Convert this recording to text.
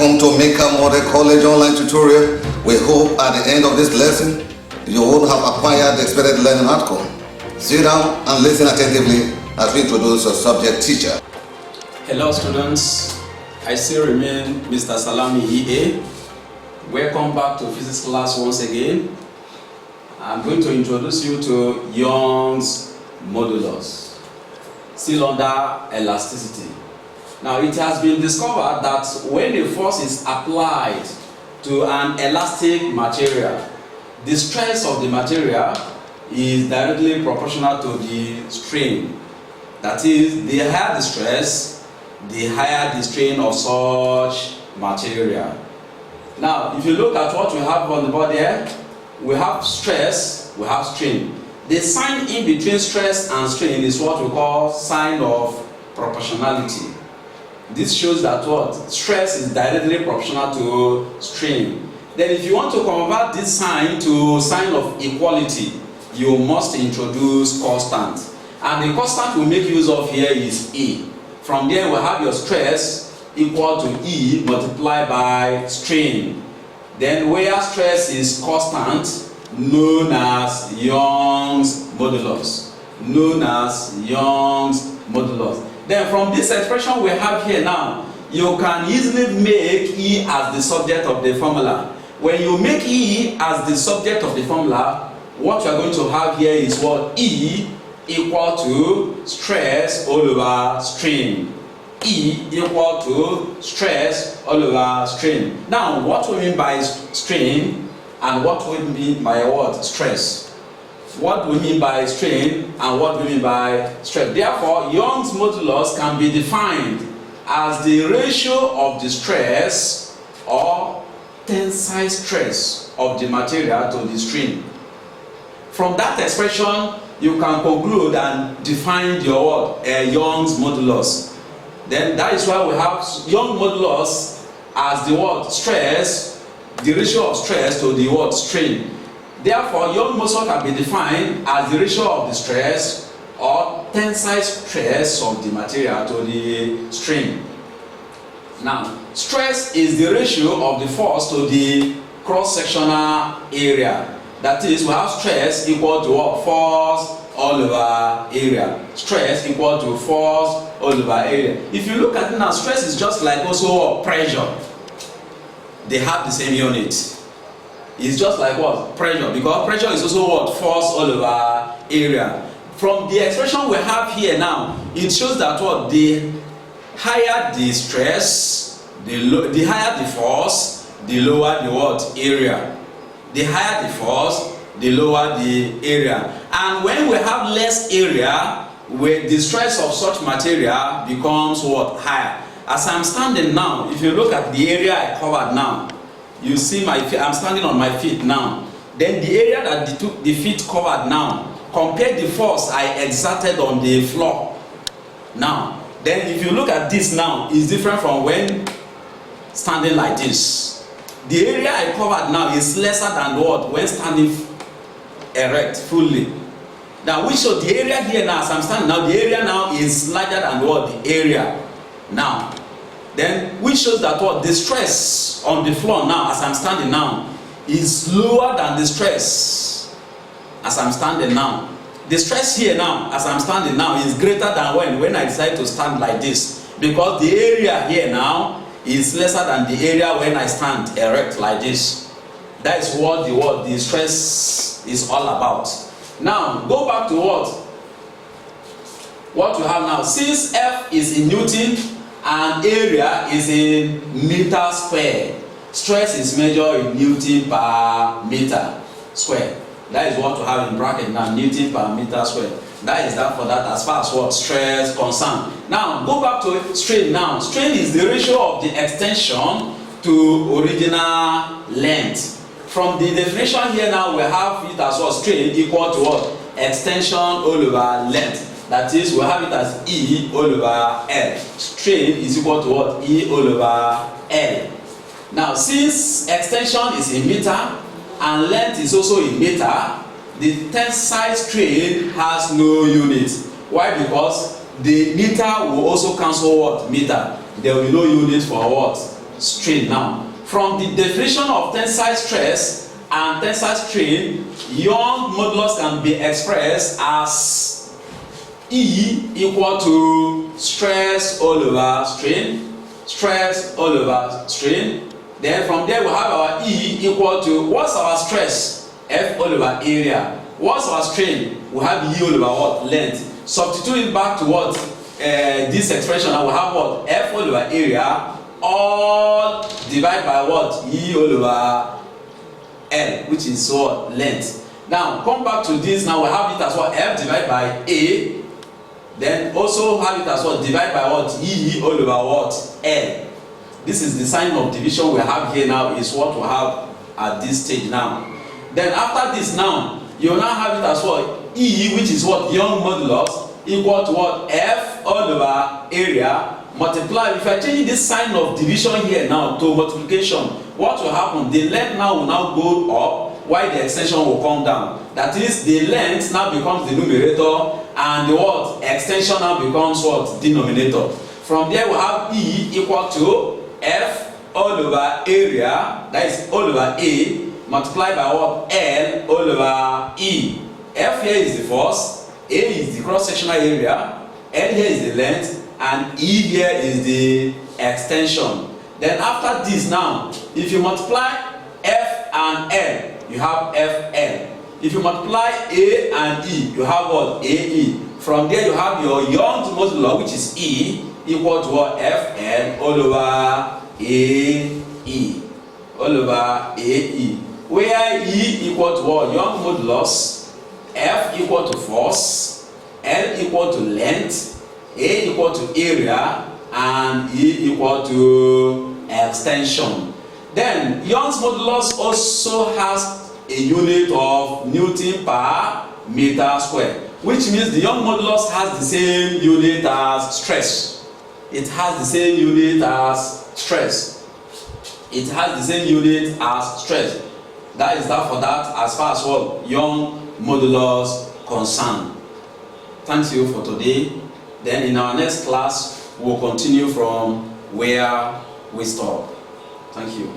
Welcome to Mikab Model College online tutorial. We hope at the end of this lesson, you will have acquired the expected learning outcome. Sit down and listen attentively as we introduce your subject teacher. Hello students, I still remain Mr. Salami EA. Welcome back to physics class once again. I'm going to introduce you to Young's modulus, still under elasticity. Now it has been discovered that when the force is applied to an elastic material, the stress of the material is directly proportional to the strain. That is, the higher the stress, the higher the strain of such material. Now, if you look at what we have on the board here, we have stress, we have strain. The sign in between stress and strain is what we call sign of proportionality. This shows that what? Stress is directly proportional to strain. Then if you want to convert this sign to sign of equality, you must introduce constant. And the constant we make use of here is E. From there we have your stress equal to E multiplied by strain. Then where stress is constant, known as Young's modulus. Known as Young's modulus. Then from this expression we have here now, you can easily make E as the subject of the formula. When you make E as the subject of the formula, what you are going to have here is what? E equal to stress all over strain. E equal to stress all over strain. Now, what we mean by strain and what we mean by what? Stress. What we mean by strain and what we mean by stress. Therefore, Young's modulus can be defined as the ratio of the stress or tensile stress of the material to the strain. From that expression, you can conclude and define your what? Young's modulus. Then that is why we have Young's modulus as the what? Stress, the ratio of stress to the what? Strain. Therefore, Young's modulus can be defined as the ratio of the stress or tensile stress of the material to the strain. Now, stress is the ratio of the force to the cross-sectional area. That is, we have stress equal to what? Force all over area. Stress equal to force all over area. If you look at it now, stress is just like also pressure. They have the same unit. It's just like what? Pressure, because pressure is also what? Force all over area. From the expression we have here now, it shows that what? The higher the stress, the higher the force, the lower the what? Area. The higher the force, the lower the area. And when we have less area, where the stress of such material becomes what? Higher. As I'm standing now, if you look at the area I covered now, you see my feet, I'm standing on my feet now. Then the area that the feet covered now, compare the force I exerted on the floor. Now, then if you look at this now, it's different from when standing like this. The area I covered now is lesser than what? When standing erect, fully. Now, which shows the area here now, as I'm standing now, the area now is larger than what? The area now. Then, which shows that what? The stress on the floor now, as I'm standing now, is lower than the stress as I'm standing now. The stress here now, as I'm standing now, is greater than when I decide to stand like this. Because the area here now is lesser than the area when I stand erect like this. That is what the stress is all about. Now, go back to what you have now. Since F is in Newton, and area is in meter square. Stress is measured in Newton per meter square. That is what you have in bracket now, Newton per meter square. That is that for that as far as what? Stress concerned. Now, go back to strain now. Strain is the ratio of the extension to original length. From the definition here now, we have it as what? Strain equal to what? Extension all over length. That is, we have it as E all over L. Strain is equal to what? E all over L. Now, since extension is in meter and length is also in meter, the tensile strain has no unit. Why? Because the meter will also cancel what? Meter. There will be no unit for what? strain now. From the definition of tensile stress and tensile strain, Young modulus can be expressed as E equal to stress all over strain, stress all over strain. Then from there we have our E equal to, what's our stress? F all over area. What's our strain? We have E all over what? Length. Substitute it back to what? This expression, and we have what? F all over area, all divided by what? E all over L, which is what? Length. Now come back to this. Now we have it as what? F divided by A. Then also have it as what? Divided by what? E all over what? L. This is the sign of division we have here now, is what we have at this stage now. Then after this now, you now have it as what? E, which is what? Young modulus, equal to what? F all over area, multiply. If you are changing this sign of division here now to multiplication, what will happen? The length now will now go up, while the extension will come down. That is, the length now becomes the numerator, and the what? Extension now becomes what? Denominator. From there we have E equal to F all over area, that is all over A, multiplied by what? L all over E. F here is the force, A is the cross-sectional area, L here is the length, and E here is the extension. Then after this now, if you multiply F and L, you have FL. If you multiply A and E, you have what? AE. From there you have your Young's modulus, which is E, equal to what? FL all over AE. All over AE. Where E equal to what? Young's modulus, F equal to force, L equal to length, A equal to area, and E equal to extension. Then Young's modulus also has a unit of Newton per meter square, which means the Young's modulus has the same unit as stress. It has the same unit as stress. It has the same unit as stress. That is that for that, as far as what Young's modulus concerned. Thank you for today. Then in our next class, we'll continue from where we stop. Thank you.